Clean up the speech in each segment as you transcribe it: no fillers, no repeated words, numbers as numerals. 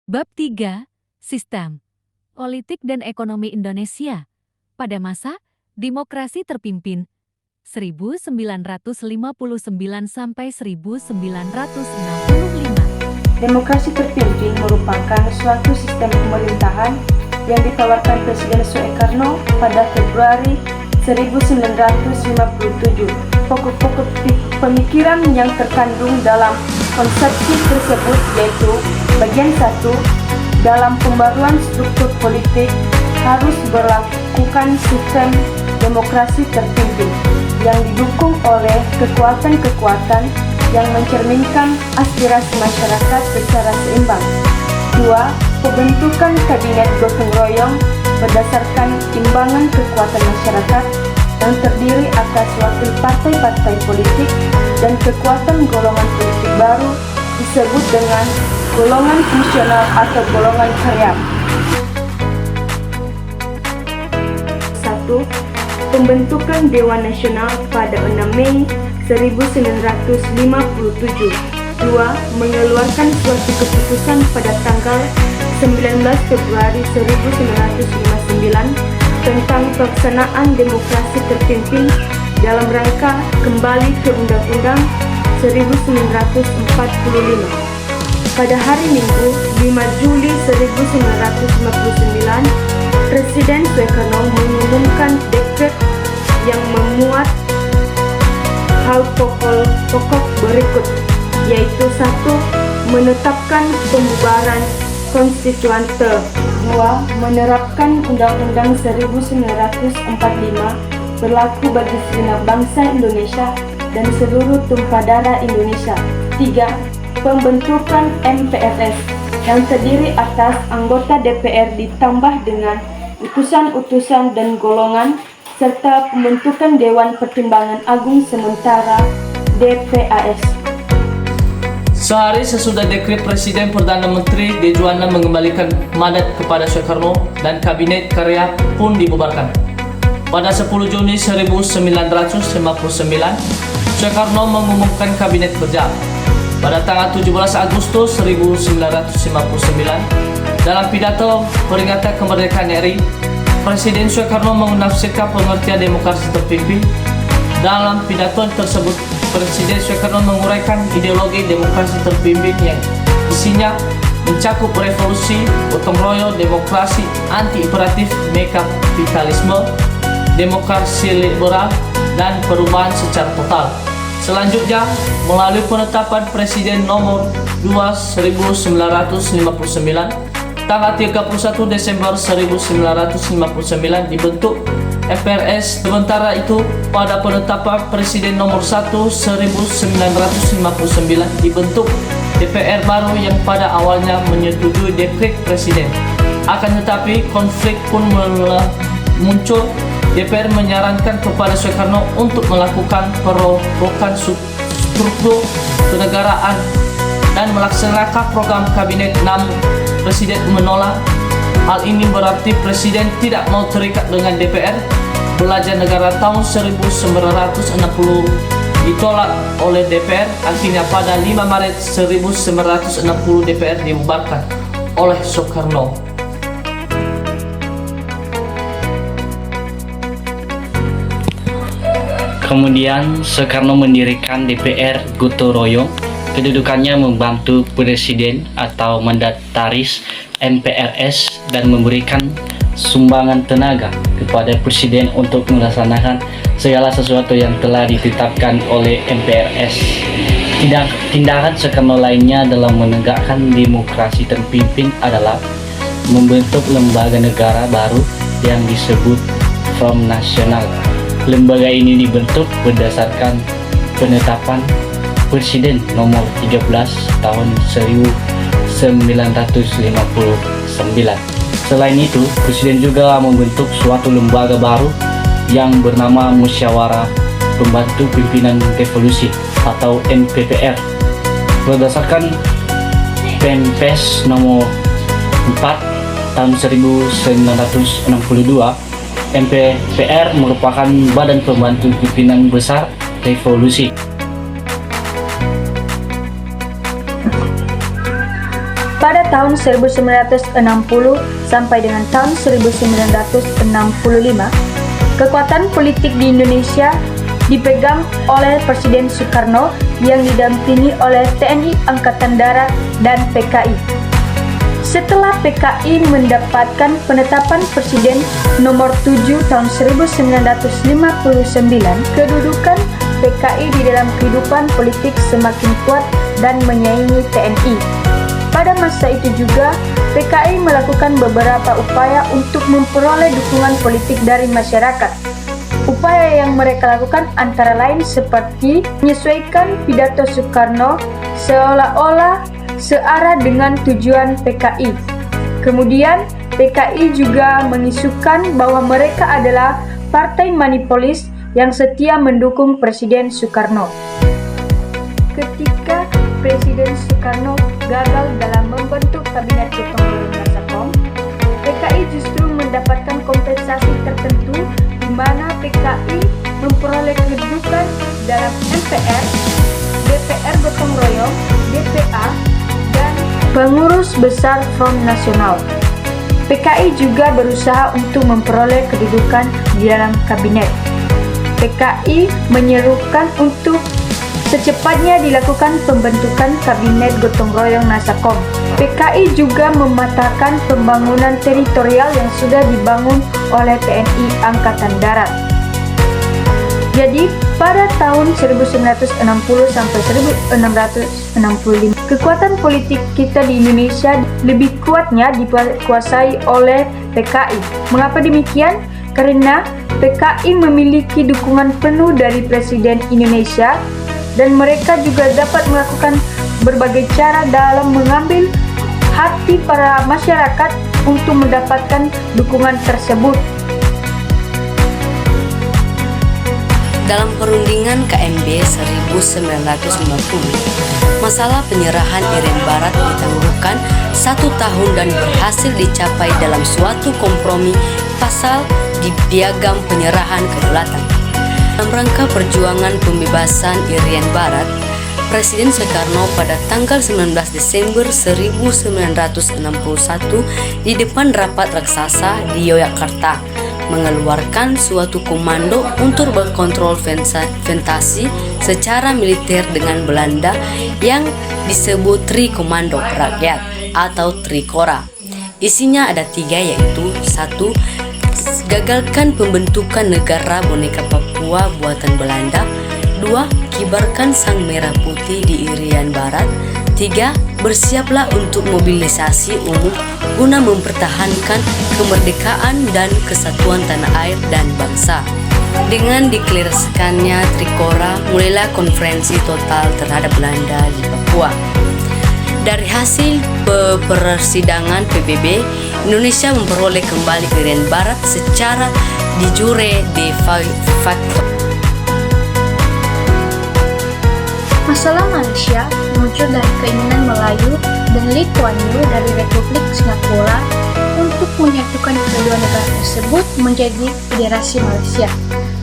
Bab 3, Sistem, Politik dan Ekonomi Indonesia pada masa demokrasi terpimpin 1959 sampai 1965. Demokrasi terpimpin merupakan suatu sistem pemerintahan yang ditawarkan Presiden Soekarno pada Februari 1957. Pokok-pokok pemikiran yang terkandung dalam konsepsi tersebut yaitu bagian 1, dalam pembaruan struktur politik harus berlakukan sistem demokrasi terpimpin yang didukung oleh kekuatan-kekuatan yang mencerminkan aspirasi masyarakat secara seimbang. 2. Pembentukan kabinet gotong royong berdasarkan timbangan kekuatan masyarakat yang terdiri atas wakil partai-partai politik dan kekuatan golongan politik baru disebut dengan golongan fungsional atau golongan karya. 1. Pembentukan Dewan Nasional pada 6 Mei 1957. 2. Mengeluarkan suatu keputusan pada tanggal 19 Februari 1959 tentang pelaksanaan demokrasi terpimpin dalam rangka kembali ke Undang-Undang 1945. Pada hari Minggu 5 Juli 1959, Presiden Soekarno mengumumkan dekret yang memuat hal pokok berikut, yaitu 1. Menetapkan pembubaran konstituante. 2. Menerapkan Undang-Undang 1945 berlaku bagi segenap bangsa Indonesia dan seluruh tumpah darah Indonesia. 3. Pembentukan MPRS yang terdiri atas anggota DPR ditambah dengan utusan-utusan dan golongan, serta pembentukan Dewan Pertimbangan Agung Sementara DPAS. Sehari sesudah dekret Presiden Perdana Menteri D. Juwana mengembalikan mandat kepada Soekarno dan Kabinet Karya pun dibubarkan. Pada 10 Juni 1959, Soekarno mengumumkan Kabinet Kerja. Pada tanggal 17 Agustus 1959, dalam pidato peringatan kemerdekaan RI, Presiden Soekarno menafsirkan pengertian demokrasi terpimpin. Dalam pidato tersebut, Presiden Soekarno menguraikan ideologi demokrasi terpimpin yang isinya mencakup revolusi, gotong royong, demokrasi anti-imperatif, kapitalisme, demokrasi liberal, dan perubahan secara total. Selanjutnya, melalui penetapan Presiden nomor 2 1959, tanggal 31 Desember 1959 dibentuk MPRS. Sementara itu, pada penetapan Presiden nomor 1 1959 dibentuk DPR baru yang pada awalnya menyetujui dekret Presiden. Akan tetapi, konflik pun muncul. DPR menyarankan kepada Soekarno untuk melakukan perobohan struktur kenegaraan dan melaksanakan program kabinet, namun Presiden menolak. Hal ini berarti Presiden tidak mau terikat dengan DPR. Belajar Negara tahun 1960 ditolak oleh DPR. Akhirnya pada 5 Maret 1960 DPR dibubarkan oleh Soekarno. Kemudian Soekarno mendirikan DPR Gotong Royong. Kedudukannya membantu Presiden atau mendataris MPRS dan memberikan sumbangan tenaga kepada Presiden untuk melaksanakan segala sesuatu yang telah ditetapkan oleh MPRS. Tindakan Soekarno lainnya dalam menegakkan demokrasi terpimpin adalah membentuk lembaga negara baru yang disebut Front Nasional. Lembaga ini dibentuk berdasarkan penetapan Presiden nomor 13 tahun 1959. Selain itu, Presiden juga membentuk suatu lembaga baru yang bernama Musyawarah Pembantu Pimpinan Revolusi atau MPPR. Berdasarkan Perpres nomor 4 tahun 1962, MPPR merupakan badan pembantu pimpinan besar revolusi. Pada tahun 1960 sampai dengan tahun 1965, kekuatan politik di Indonesia dipegang oleh Presiden Soekarno yang didampingi oleh TNI Angkatan Darat dan PKI. Setelah PKI mendapatkan penetapan Presiden nomor 7 tahun 1959, kedudukan PKI di dalam kehidupan politik semakin kuat dan menyaingi TNI. Pada masa itu juga, PKI melakukan beberapa upaya untuk memperoleh dukungan politik dari masyarakat. Upaya yang mereka lakukan antara lain seperti menyesuaikan pidato Soekarno seolah-olah searah dengan tujuan PKI. Kemudian, PKI juga mengisukan bahwa mereka adalah partai manipolis yang setia mendukung Presiden Soekarno. Ketika Presiden Soekarno gagal dalam membentuk Kabinet Gotong Royong Nasakom, PKI justru mendapatkan kompensasi tertentu di mana PKI memperoleh kedudukan dalam MPR, DPR Gotong Royong, DPA, dan Pengurus Besar Front Nasional. PKI juga berusaha untuk memperoleh kedudukan di dalam kabinet. PKI menyerukan untuk secepatnya dilakukan pembentukan Kabinet Gotong Royong Nasakom. PKI juga mematahkan pembangunan teritorial yang sudah dibangun oleh TNI Angkatan Darat. Jadi, pada tahun 1960 sampai 1665, kekuatan politik kita di Indonesia lebih kuatnya dikuasai oleh PKI. Mengapa demikian? Karena PKI memiliki dukungan penuh dari Presiden Indonesia dan mereka juga dapat melakukan berbagai cara dalam mengambil hati para masyarakat untuk mendapatkan dukungan tersebut. Dalam perundingan KMB 1950, masalah penyerahan Irian Barat ditangguhkan 1 tahun dan berhasil dicapai dalam suatu kompromi pasal di Piagam Penyerahan Kedaulatan. Dalam rangka perjuangan pembebasan Irian Barat, Presiden Soekarno pada tanggal 19 Desember 1961 di depan rapat raksasa di Yogyakarta mengeluarkan suatu komando untuk berkontrol invasi secara militer dengan Belanda yang disebut Tri Komando Rakyat atau Trikora. Isinya ada 3, yaitu 1. Gagalkan pembentukan negara boneka Papua buatan Belanda. 2. Kibarkan sang merah putih di Irian Barat. 3. Bersiaplah untuk mobilisasi umum guna mempertahankan kemerdekaan dan kesatuan tanah air dan bangsa. Dengan diklarasikannya Trikora, mulailah konferensi total terhadap Belanda di Papua. Dari hasil persidangan PBB, Indonesia memperoleh kembali Irian Barat secara de jure de facto. Masalah Malaysia muncul dari keinginan Melayu dan Lee Kuan Yew dari Republik Singapura untuk menyatukan kedua negara tersebut menjadi Federasi Malaysia.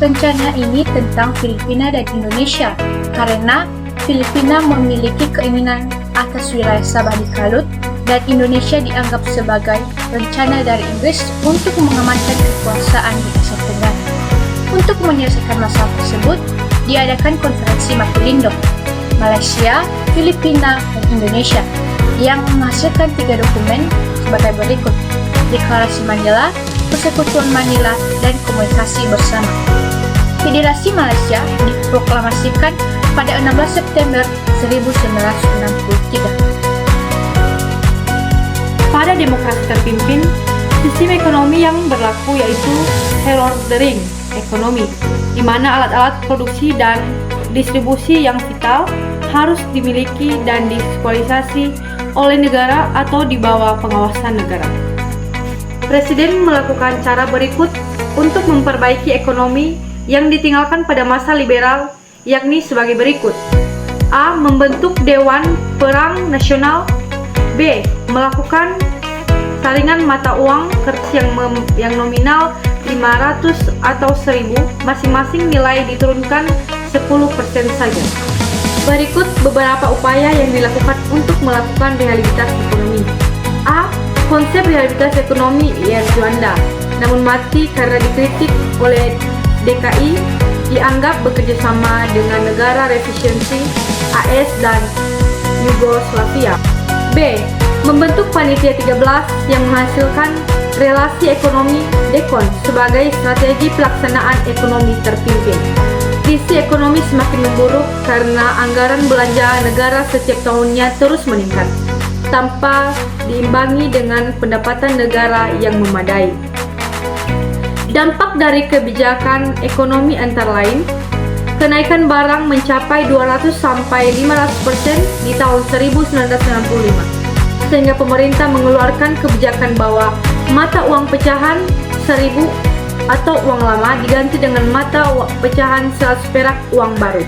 Rencana ini tentang Filipina dan Indonesia karena Filipina memiliki keinginan atas wilayah Sabah di Kalut dan Indonesia dianggap sebagai rencana dari Inggris untuk mengamankan kekuasaan di Asia Tenggara. Untuk menyelesaikan masalah tersebut, diadakan konferensi Makulindo, Malaysia, Filipina, dan Indonesia yang menghasilkan 3 dokumen sebagai berikut: Deklarasi Manila, Persekutuan Manila, dan Komunikasi Bersama. Federasi Malaysia diproklamasikan pada 16 September 1963. Pada demokrasi terpimpin, sistem ekonomi yang berlaku yaitu Herdering ekonomi, di mana alat-alat produksi dan distribusi yang vital harus dimiliki dan dikuasai oleh negara atau di bawah pengawasan negara. Presiden melakukan cara berikut untuk memperbaiki ekonomi yang ditinggalkan pada masa liberal, yakni sebagai berikut. A. Membentuk Dewan Perang Nasional. B. Melakukan saringan mata uang kertas yang nominal 500 atau 1000, masing-masing nilai diturunkan 10% saja. Berikut beberapa upaya yang dilakukan untuk melakukan rehabilitasi ekonomi. A. Konsep rehabilitasi ekonomi IR Juanda, namun mati karena dikritik oleh DKI, dianggap bekerjasama dengan negara refisiensi AS dan Yugoslavia. B. Membentuk Panitia 13 yang menghasilkan relasi ekonomi DECON sebagai strategi pelaksanaan ekonomi terpimpin. Kondisi ekonomi semakin memburuk karena anggaran belanja negara setiap tahunnya terus meningkat, tanpa diimbangi dengan pendapatan negara yang memadai. Dampak dari kebijakan ekonomi antara lain, kenaikan barang mencapai 200-500% di tahun 1995, sehingga pemerintah mengeluarkan kebijakan bahwa mata uang pecahan 1.000 atau uang lama diganti dengan mata pecahan 100 perak uang baru.